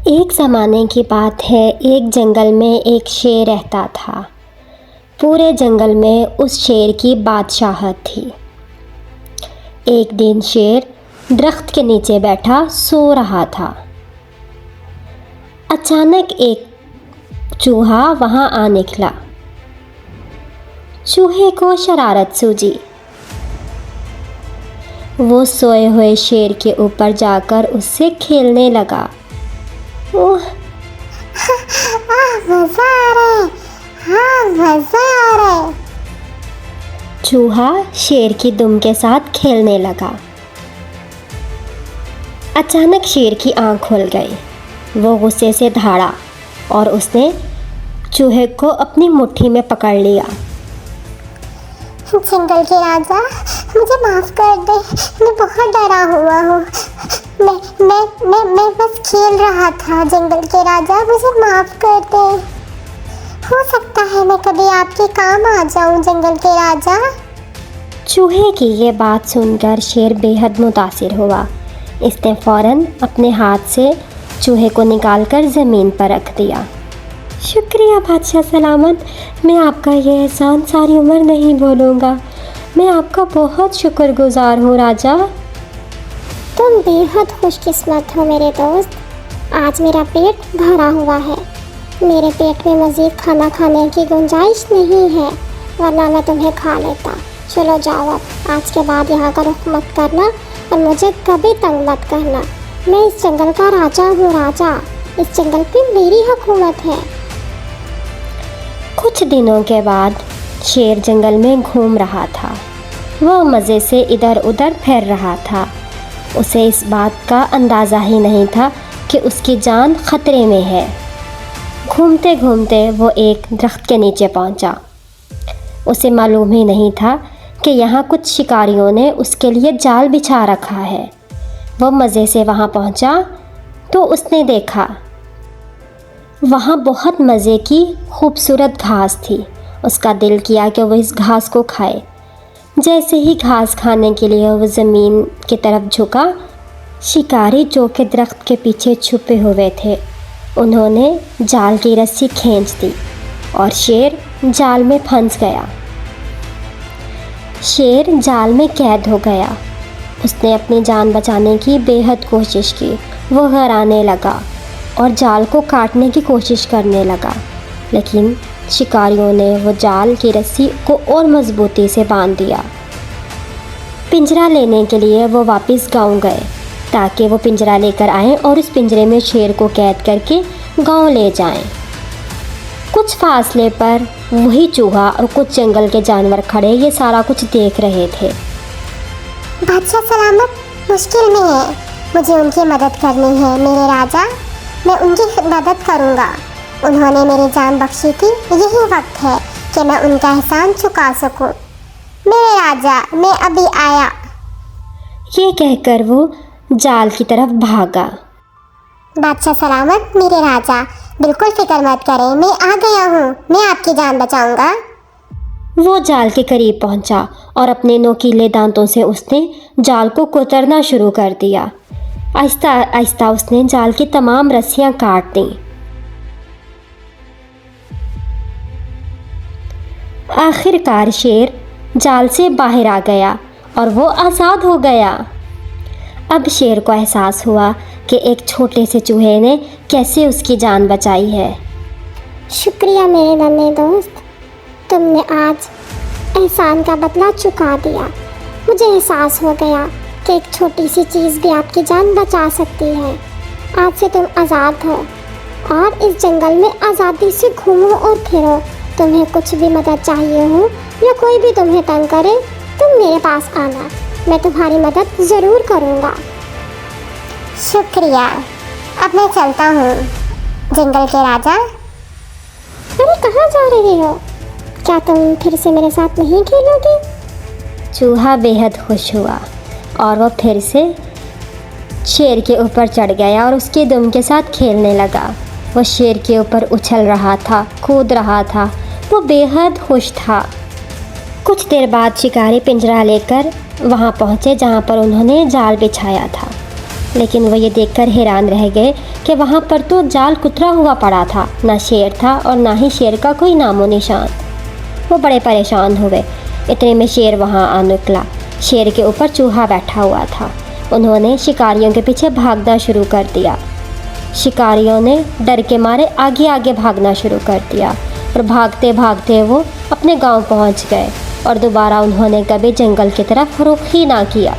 एक ज़माने की बात है। एक जंगल में एक शेर रहता था। पूरे जंगल में उस शेर की बादशाहत थी। एक दिन शेर दरख्त के नीचे बैठा सो रहा था। अचानक एक चूहा वहाँ आ निकला। चूहे को शरारत सूझी। वो सोए हुए शेर के ऊपर जाकर उससे खेलने लगा। ओह, मज़ा आ रहा है, हाँ मज़ा आ रहा है। चूहा शेर की दुम के साथ खेलने लगा। अचानक शेर की आंख खुल गई। वो गुस्से से दहाड़ा और उसने चूहे को अपनी मुट्ठी में पकड़ लिया। जंगल के राजा, मुझे माफ़ कर दे, मैं बहुत डरा हुआ हूँ। मैं बस खेल रहा था। जंगल के राजा, मुझे माफ़ कर दे। हो सकता है मैं कभी आपके काम आ जाऊँ, जंगल के राजा। चूहे की ये बात सुनकर शेर बेहद मुतासिर हुआ। इसने फ़ौरन अपने हाथ से चूहे को निकालकर ज़मीन पर रख दिया। शुक्रिया बादशाह सलामत, मैं आपका ये एहसान सारी उम्र नहीं भूलूंगा। मैं आपका बहुत शुक्रगुजार हूँ राजा। तुम बेहद खुशकिस्मत हो मेरे दोस्त। आज मेरा पेट भरा हुआ है। मेरे पेट में मज़ीद खाना खाने की गुंजाइश नहीं है, वरना मैं तुम्हें खा लेता। चलो जाओ अब, आज के बाद यहाँ का रुख मत करना और मुझे कभी तंग मत करना। मैं इस जंगल का राजा हूँ राजा। इस जंगल पे मेरी हुकूमत है। कुछ दिनों के बाद शेर जंगल में घूम रहा था। वह मज़े से इधर उधर फिर रहा था। उसे इस बात का अंदाज़ा ही नहीं था कि उसकी जान ख़तरे में है। घूमते घूमते वो एक दरख्त के नीचे पहुंचा। उसे मालूम ही नहीं था कि यहाँ कुछ शिकारियों ने उसके लिए जाल बिछा रखा है। वो मज़े से वहाँ पहुँचा तो उसने देखा वहाँ बहुत मज़े की खूबसूरत घास थी। उसका दिल किया कि वो इस घास को खाए। जैसे ही घास खाने के लिए वो ज़मीन की तरफ झुका, शिकारी जो कि दरख्त के पीछे छुपे हुए थे, उन्होंने जाल की रस्सी खींच दी और शेर जाल में फंस गया। शेर जाल में कैद हो गया। उसने अपनी जान बचाने की बेहद कोशिश की। वो घबराने लगा और जाल को काटने की कोशिश करने लगा, लेकिन शिकारियों ने वो जाल की रस्सी को और मज़बूती से बांध दिया। पिंजरा लेने के लिए वो वापस गांव गए ताकि वो पिंजरा लेकर आएं और उस पिंजरे में शेर को कैद करके गांव ले जाएं। कुछ फासले पर वही चूहा और कुछ जंगल के जानवर खड़े ये सारा कुछ देख रहे थे। बादशाह सलामत मुश्किल में है, मुझे उनकी मदद करनी है मेरे राजा। मैं उनकी मदद करूंगा। उन्होंने मेरी जान बख्शी थी। यही वक्त है कि मैं उनका एहसान चुका सकूं। मेरे राजा, मैं अभी आया। ये कहकर वो जाल की तरफ भागा। बादशाह सलामत मेरे राजा, बिल्कुल फिक्र मत करें, मैं आ गया हूँ। मैं आपकी जान बचाऊंगा। वो जाल के करीब पहुंचा और अपने नोकीले दांतों से उसने जाल को कुतरना शुरू कर दिया। आहिस्ता आहिस्ता उसने जाल की तमाम रस्सियां काट दी। आखिरकार शेर जाल से बाहर आ गया और वो आज़ाद हो गया। अब शेर को एहसास हुआ कि एक छोटे से चूहे ने कैसे उसकी जान बचाई है। शुक्रिया मेरे नन्हे दोस्त, तुमने आज एहसान का बदला चुका दिया। मुझे एहसास हो गया कि एक छोटी सी चीज़ भी आपकी जान बचा सकती है। आज से तुम आज़ाद हो और इस जंगल में आज़ादी से घूमो और फिरो। तुम्हें कुछ भी मदद चाहिए हो या कोई भी तुम्हें तंग करे, तुम मेरे पास आना, मैं तुम्हारी मदद ज़रूर करूँगा। शुक्रिया, अब मैं चलता हूँ जंगल के राजा। अरे कहाँ जा रहे हो? क्या तुम फिर से मेरे साथ नहीं खेलोगे? चूहा बेहद खुश हुआ और वो फिर से शेर के ऊपर चढ़ गया और उसके दुम के साथ खेलने लगा। वो शेर के ऊपर उछल रहा था, कूद रहा था। वो बेहद खुश था। कुछ देर बाद शिकारी पिंजरा लेकर वहाँ पहुँचे जहाँ पर उन्होंने जाल बिछाया था। लेकिन वो ये देखकर हैरान रह गए कि वहाँ पर तो जाल कुतरा हुआ पड़ा था, ना शेर था और ना ही शेर का कोई नामो निशान। वो बड़े परेशान हुए। इतने में शेर वहाँ आ निकला। शेर के ऊपर चूहा बैठा हुआ था। उन्होंने शिकारियों के पीछे भागना शुरू कर दिया। शिकारियों ने डर के मारे आगे आगे भागना शुरू कर दिया और भागते भागते वो अपने गांव पहुंच गए और दोबारा उन्होंने कभी जंगल की तरफ रुख ही ना किया।